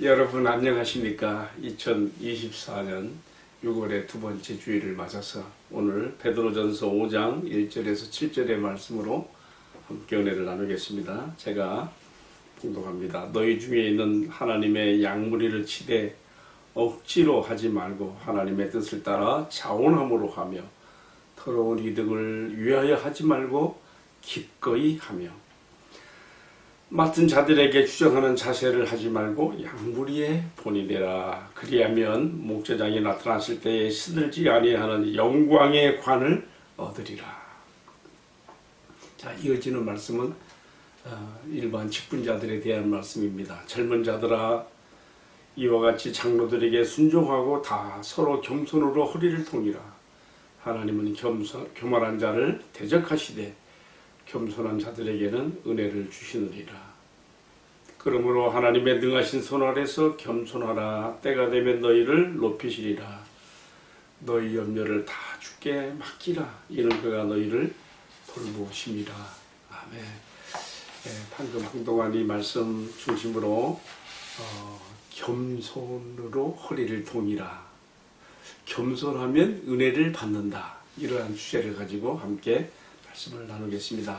여러분 안녕하십니까? 2024년 6월의 두 번째 주일을 맞아서 오늘 베드로전서 5장 1절에서 7절의 말씀으로 함께 은혜를 나누겠습니다. 제가 봉독합니다. 너희 중에 있는 하나님의 양무리를 치되 억지로 하지 말고 하나님의 뜻을 따라 자원함으로 하며 더러운 이득을 위하여 하지 말고 기꺼이 하며 맡은 자들에게 주정하는 자세를 하지 말고 양무리의 본이 되라. 그리하면 목자장이 나타났을 때에 시들지 아니하는 영광의 관을 얻으리라. 자, 이어지는 말씀은 일반 직분자들에 대한 말씀입니다. 젊은 자들아, 이와 같이 장로들에게 순종하고 다 서로 겸손으로 허리를 통이라. 하나님은 교만한 자를 대적하시되 겸손한 자들에게는 은혜를 주시느니라. 그러므로 하나님의 능하신 손 아래서 겸손하라. 때가 되면 너희를 높이시리라. 너희 염려를 다 주께 맡기라. 이는 그가 너희를 돌보심이라. 아멘. 방금 한동안 이 말씀 중심으로 겸손으로 허리를 동이라. 겸손하면 은혜를 받는다. 이러한 주제를 가지고 함께 말씀을 나누겠습니다.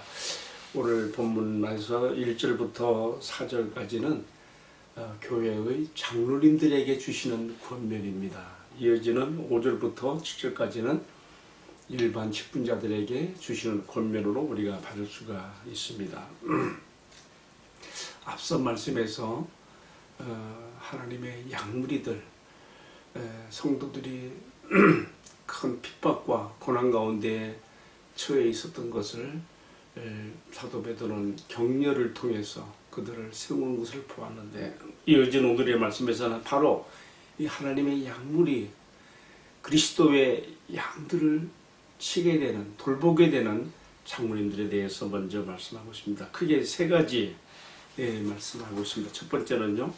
오늘 본문에서 1절부터 4절까지는 교회의 장로님들에게 주시는 권면입니다. 이어지는 5절부터 7절까지는 일반 직분자들에게 주시는 권면으로 우리가 받을 수가 있습니다. 앞서 말씀에서 하나님의 양무리들, 성도들이 큰 핍박과 고난 가운데 처해 있었던 것을 사도 베드로는 격려를 통해서 그들을 세우는 것을 보았는데, 이어진 오늘의 말씀에서는 바로 이 하나님의 양무리, 그리스도의 양들을 치게 되는, 돌보게 되는 장로님들에 대해서 먼저 말씀하고 있습니다. 크게 세 가지 말씀하고 있습니다. 첫 번째는요,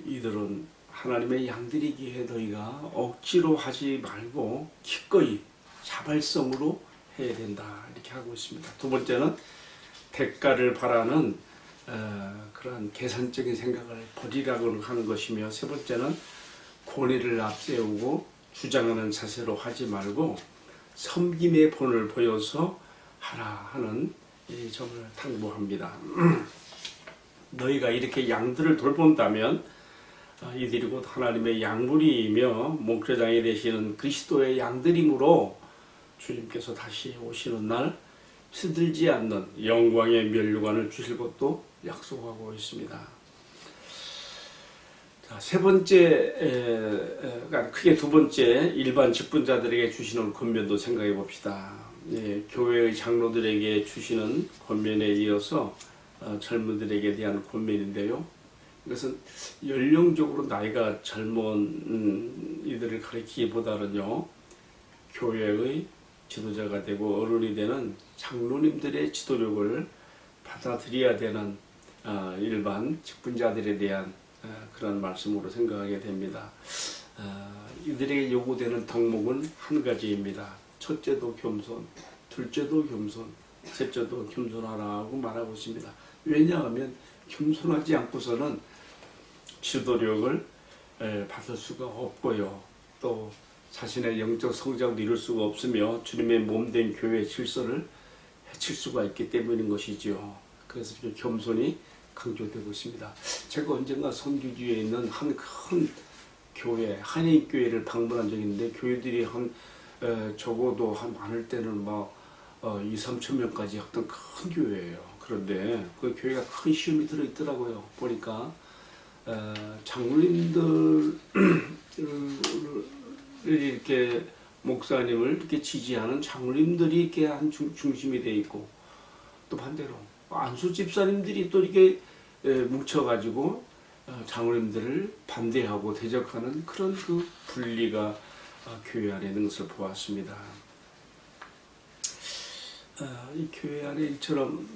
이들은 하나님의 양들이기에 너희가 억지로 하지 말고 기꺼이 자발성으로 해야 된다, 이렇게 하고 있습니다. 두 번째는 대가를 바라는 그런 계산적인 생각을 버리라고 하는 것이며, 세 번째는 권위를 앞세우고 주장하는 자세로 하지 말고 섬김의 본을 보여서 하라 하는 이 점을 당부합니다. 너희가 이렇게 양들을 돌본다면 이들이 곧 하나님의 양무리이며 목자장이 되시는 그리스도의 양들이므로 주님께서 다시 오시는 날 시들지 않는 영광의 면류관을 주실 것도 약속하고 있습니다. 자, 세 번째, 크게 두 번째, 일반 직분자들에게 주시는 권면도 생각해 봅시다. 교회의 장로들에게 주시는 권면에 이어서 젊은들에게 대한 권면인데요. 이것은 연령적으로 나이가 젊은 이들을 가리키기보다는요, 교회의 지도자가 되고 어른이 되는 장로님들의 지도력을 받아들여야 되는 일반 직분자들에 대한 그런 말씀으로 생각하게 됩니다. 이들에게 요구되는 덕목은 한 가지입니다. 첫째도 겸손, 둘째도 겸손, 셋째도 겸손하라고 말하고 있습니다. 왜냐하면 겸손하지 않고서는 지도력을 받을 수가 없고요. 또 자신의 영적 성장을 이룰 수가 없으며 주님의 몸된 교회의 질서를 해칠 수가 있기 때문인 것이지요. 그래서 겸손이 강조되고 있습니다. 제가 언젠가 선교지에 있는 한 큰 교회, 한인교회를 방문한 적이 있는데, 교회들이 적어도 많을 때는 2-3천 명까지 했던 큰 교회예요. 그런데 그 교회가 큰 시험이 들어있더라고요. 보니까 장로님들 이렇게 목사님을 이렇게 지지하는 장로님들이 이렇게 한 중심이 되어 있고, 또 반대로 안수 집사님들이 또 이렇게 뭉쳐가지고 장로님들을 반대하고 대적하는 그런 그 분리가 교회 안에 있는 것을 보았습니다. 이 교회 안에 이처럼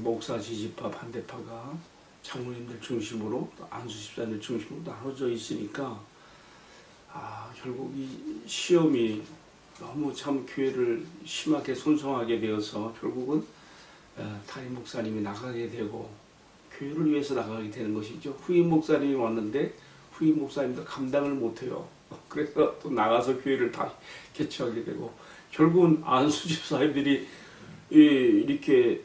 목사 지지파 반대파가 장로님들 중심으로 또 안수 집사님들 중심으로 나눠져 있으니까 결국 이 시험이 너무 참 교회를 심하게 손성하게 되어서 결국은 담임 목사님이 나가게 되고 교회를 위해서 나가게 되는 것이죠. 후임 목사님이 왔는데 후임 목사님도 감당을 못해요. 그래서 또 나가서 교회를 다 개최하게 되고 결국은 안수 집사님들이 이렇게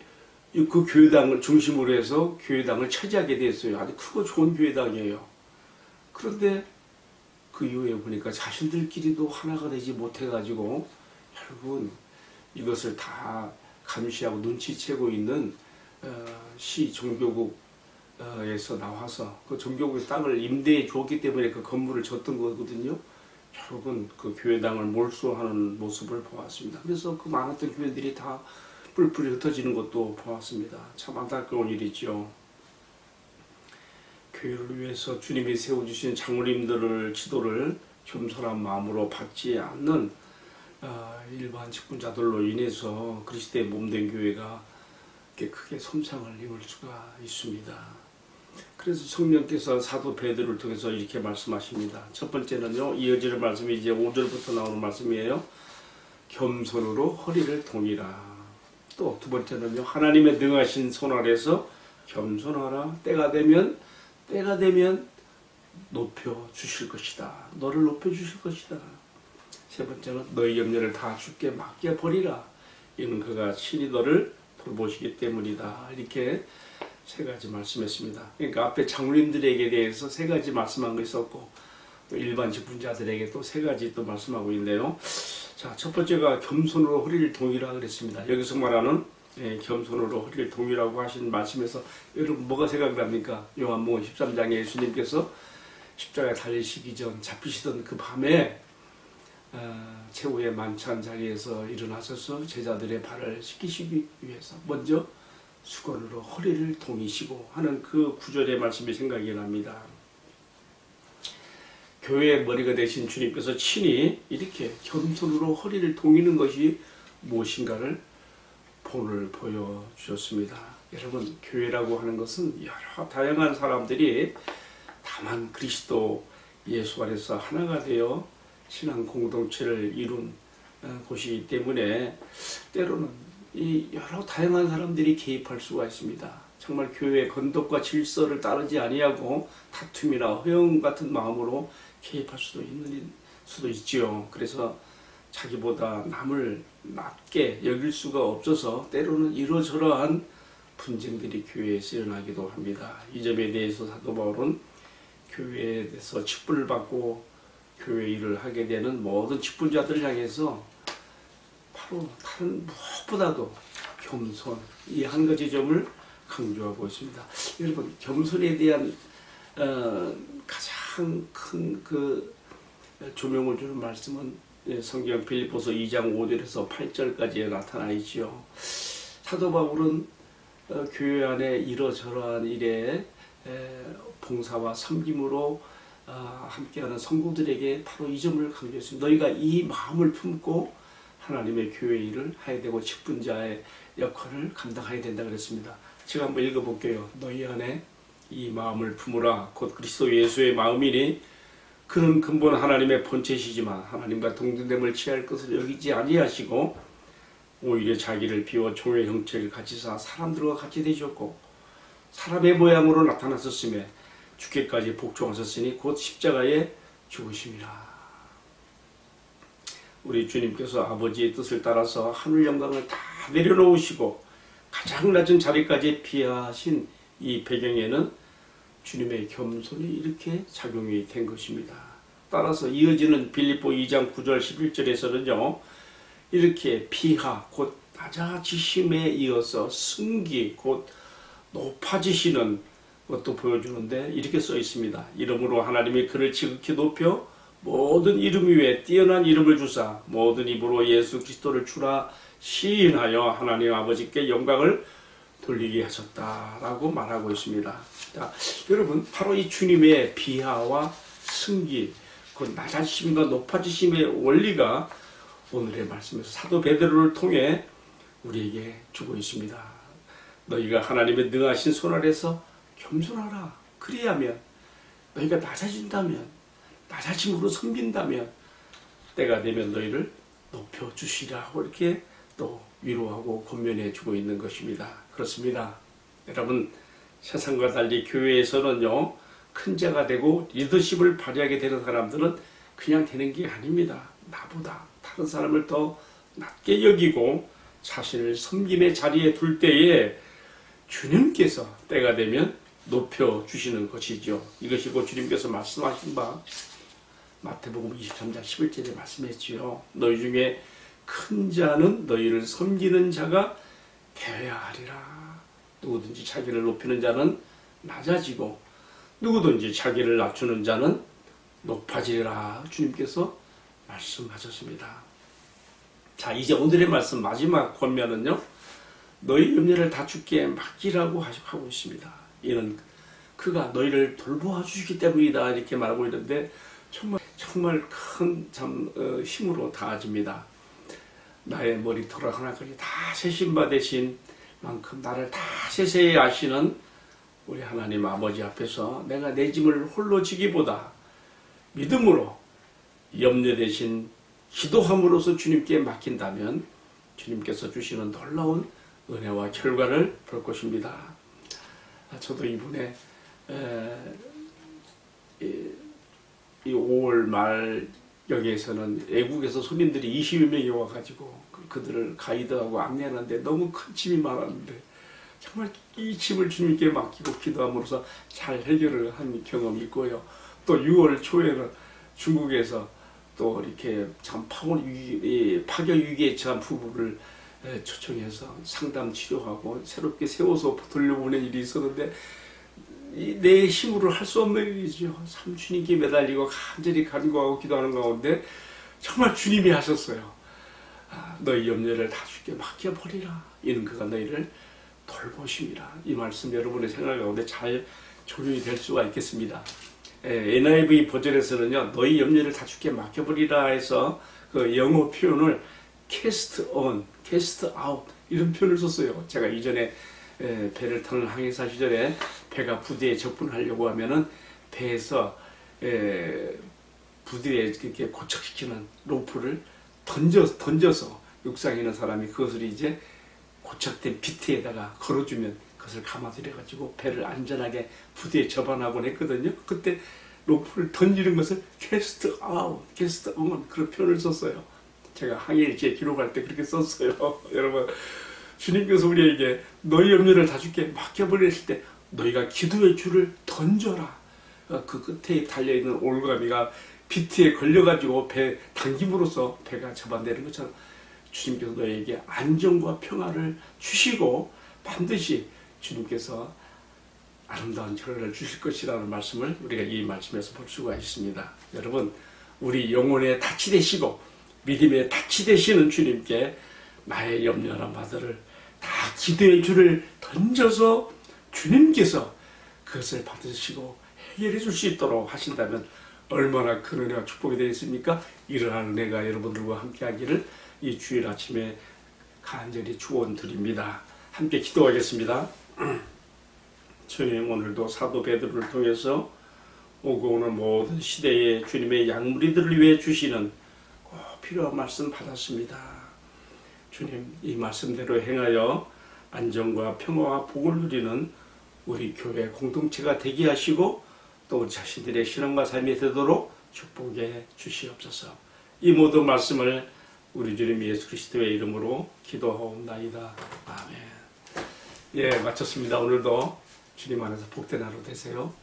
그 교회당을 중심으로 해서 교회당을 차지하게 됐어요. 아주 크고 좋은 교회당이에요. 그런데 그 이후에 보니까 자신들끼리도 하나가 되지 못해가지고 결국은 이것을 다 감시하고 눈치채고 있는 시 종교국에서 나와서 그 종교국의 땅을 임대해 주었기 때문에 그 건물을 줬던 거거든요. 결국은 그 교회당을 몰수하는 모습을 보았습니다. 그래서 그 많았던 교회들이 다 뿔뿔이 흩어지는 것도 보았습니다. 참 안타까운 일이죠. 교회를 위해서 주님이 세워주신 장로님들을 지도를 겸손한 마음으로 받지 않는 일반 직분자들로 인해서 그리스도의 몸된 교회가 크게 손상을 입을 수가 있습니다. 그래서 성령께서 사도 베드로를 통해서 이렇게 말씀하십니다. 첫 번째는요, 이어지는 말씀이 이제 5절부터 나오는 말씀이에요. 겸손으로 허리를 동이라. 또 두 번째는요, 하나님의 능하신 손 아래서 겸손하라. 때가 되면 높여 주실 것이다. 너를 높여 주실 것이다. 세 번째는 너희 염려를 다 주께 맡겨 버리라. 이는 그가 친히 너를 돌보시기 때문이다. 이렇게 세 가지 말씀했습니다. 그러니까 앞에 장로님들에게 대해서 세 가지 말씀한 거 있었고 또 일반 직분자들에게 또 세 가지 또 말씀하고 있는데요. 자, 첫 번째가 겸손으로 허리를 동이라 그랬습니다. 여기서 말하는 겸손으로 허리를 동이라고 하신 말씀에서 여러분 뭐가 생각납니까? 요한복음 13장에 예수님께서 십자가에 달리시기 전 잡히시던 그 밤에 최후의 만찬 자리에서 일어나셔서 제자들의 발을 씻기시기 위해서 먼저 수건으로 허리를 동이시고 하는 그 구절의 말씀이 생각이 납니다. 교회의 머리가 되신 주님께서 친히 이렇게 겸손으로 허리를 동이는 것이 무엇인가를 본을 보여주셨습니다. 여러분, 교회라고 하는 것은 여러 다양한 사람들이 다만 그리스도 예수 안에서 하나가 되어 신앙 공동체를 이룬 곳이기 때문에 때로는 이 여러 다양한 사람들이 개입할 수가 있습니다. 정말 교회의 건덕과 질서를 따르지 아니하고 다툼이나 허영 같은 마음으로 개입할 수도 있지요. 그래서 자기보다 남을 낮게 여길 수가 없어서 때로는 이러저러한 분쟁들이 교회에서 일어나기도 합니다. 이 점에 대해서 사도 바울은 교회에서 직분을 받고 교회 일을 하게 되는 모든 직분자들을 향해서 바로 다른 무엇보다도 겸손, 이 한 가지 점을 강조하고 있습니다. 여러분, 겸손에 대한 가장 큰 그 조명을 주는 말씀은 성경 빌립보서 2장 5절에서 8절까지에 나타나 있지요. 사도 바울은 교회 안에 이러저러한 일에 봉사와 섬김으로 함께하는 성도들에게 바로 이 점을 강조했습니다. 너희가 이 마음을 품고 하나님의 교회 일을 해야 되고 직분자의 역할을 감당해야 된다 그랬습니다. 제가 한번 읽어볼게요. 너희 안에 이 마음을 품으라. 곧 그리스도 예수의 마음이니 그는 근본 하나님의 본체시지만 하나님과 동등됨을 취할 것을 여기지 아니하시고 오히려 자기를 비워 종의 형체를 가지사 사람들과 같이 되셨고 사람의 모양으로 나타났었으며 죽기까지 복종하셨으니 곧 십자가에 죽으심이라. 우리 주님께서 아버지의 뜻을 따라서 하늘 영광을 다 내려놓으시고 가장 낮은 자리까지 피하신 이 배경에는 주님의 겸손이 이렇게 작용이 된 것입니다. 따라서 이어지는 빌립보 2장 9절 11절에서는요. 이렇게 피하 곧 낮아지심에 이어서 승기 곧 높아지시는 것도 보여주는데 이렇게 써 있습니다. 이름으로 하나님이 그를 지극히 높여 모든 이름 위에 뛰어난 이름을 주사 모든 입으로 예수 그리스도를 주라 시인하여 하나님 아버지께 영광을 돌리게 하셨다라고 말하고 있습니다. 자, 여러분, 바로 이 주님의 비하와 승기, 그 낮아지심과 높아지심의 원리가 오늘의 말씀에서 사도 베드로를 통해 우리에게 주고 있습니다. 너희가 하나님의 능하신 손 아래서 겸손하라. 그리하면 너희가 낮아진다면, 낮아짐으로 섬긴다면 때가 되면 너희를 높여주시라고 이렇게 또 위로하고 권면해 주고 있는 것입니다. 그렇습니다. 여러분, 세상과 달리 교회에서는요, 큰 자가 되고 리더십을 발휘하게 되는 사람들은 그냥 되는 게 아닙니다. 나보다 다른 사람을 더 낮게 여기고 자신을 섬김의 자리에 둘 때에 주님께서 때가 되면 높여주시는 것이죠. 이것이 곧 주님께서 말씀하신 바 마태복음 23장 11절에 말씀했지요. 너희 중에 큰 자는 너희를 섬기는 자가 되어야 하리라. 누구든지 자기를 높이는 자는 낮아지고 누구든지 자기를 낮추는 자는 높아지리라. 주님께서 말씀하셨습니다. 자, 이제 오늘의 말씀 마지막 권면은요, 너희 염려를 다 주께 맡기라고 하고 있습니다. 이는 그가 너희를 돌보아 주시기 때문이다, 이렇게 말하고 있는데 정말 큰 힘으로 다해집니다. 나의 머리털 하나까지 다 세신 바 되신 만큼 나를 다 세세히 아시는 우리 하나님 아버지 앞에서 내가 내 짐을 홀로 지기보다 믿음으로 염려 대신 기도함으로써 주님께 맡긴다면 주님께서 주시는 놀라운 은혜와 결과를 볼 것입니다. 저도 이번에 이 5월 말 여기에서는 외국에서 손님들이 20여 명이 와가지고 그들을 가이드하고 안내하는데 너무 큰 짐이 많았는데 정말 이 짐을 주님께 맡기고 기도함으로써 잘 해결을 한 경험이 있고요. 또 6월 초에는 중국에서 또 이렇게 참 파격 위기에 처한 부부를 초청해서 상담 치료하고 새롭게 세워서 돌려보낸 일이 있었는데 내 힘으로 할 수 없는 일이죠. 참 주님께 매달리고 간절히 간구하고 기도하는 가운데 정말 주님이 하셨어요. 너희 염려를 다 주께 맡겨버리라. 이는 그가 너희를 돌보심이라. 이 말씀 여러분의 생활 가운데 잘 적용이 될 수가 있겠습니다. NIV 버전에서는요, 너희 염려를 다 주께 맡겨버리라 해서 그 영어 표현을 cast on, cast out 이런 표현을 썼어요. 제가 이전에 배를 타는 항해사 시절에 배가 부대에 접근하려고 하면은 배에서 부대에 이렇게 고착시키는 로프를 던져서 육상에 있는 사람이 그것을 이제 고착된 비트에다가 걸어주면 그것을 감아들여가지고 배를 안전하게 부대에 접안하곤 했거든요. 그때 로프를 던지는 것을 cast out, cast on 그런 표현을 썼어요. 제가 항해일지에 기록할 때 그렇게 썼어요. 여러분, 주님께서 우리에게 너희 염려를 다 주께 맡겨버렸을 때 너희가 기도의 줄을 던져라. 그 끝에 달려있는 올가미가 비트에 걸려가지고 배 당김으로써 배가 접안되는 것처럼 주님께서 너희에게 안정과 평화를 주시고 반드시 주님께서 아름다운 결과를 주실 것이라는 말씀을 우리가 이 말씀에서 볼 수가 있습니다. 여러분, 우리 영혼의 닻이 되시고 믿음의 닻이 되시는 주님께 나의 염려나 바들을 다 기도의 줄을 던져서 주님께서 그것을 받으시고 해결해 줄 수 있도록 하신다면 얼마나 큰 은혜와 축복이 되겠습니까? 이러한 은혜가 여러분들과 함께 하기를 이 주일 아침에 간절히 축원드립니다. 함께 기도하겠습니다. 주님, 오늘도 사도 베드로를 통해서 오고 오는 모든 시대에 주님의 양무리들을 위해 주시는 꼭 필요한 말씀 받았습니다. 주님, 이 말씀대로 행하여 안정과 평화와 복을 누리는 우리 교회 공동체가 되게 하시고 또 우리 자신들의 신앙과 삶이 되도록 축복해 주시옵소서. 이 모든 말씀을 우리 주님 예수 그리스도의 이름으로 기도하옵나이다. 아멘. 예, 마쳤습니다. 오늘도 주님 안에서 복된 하루 되세요.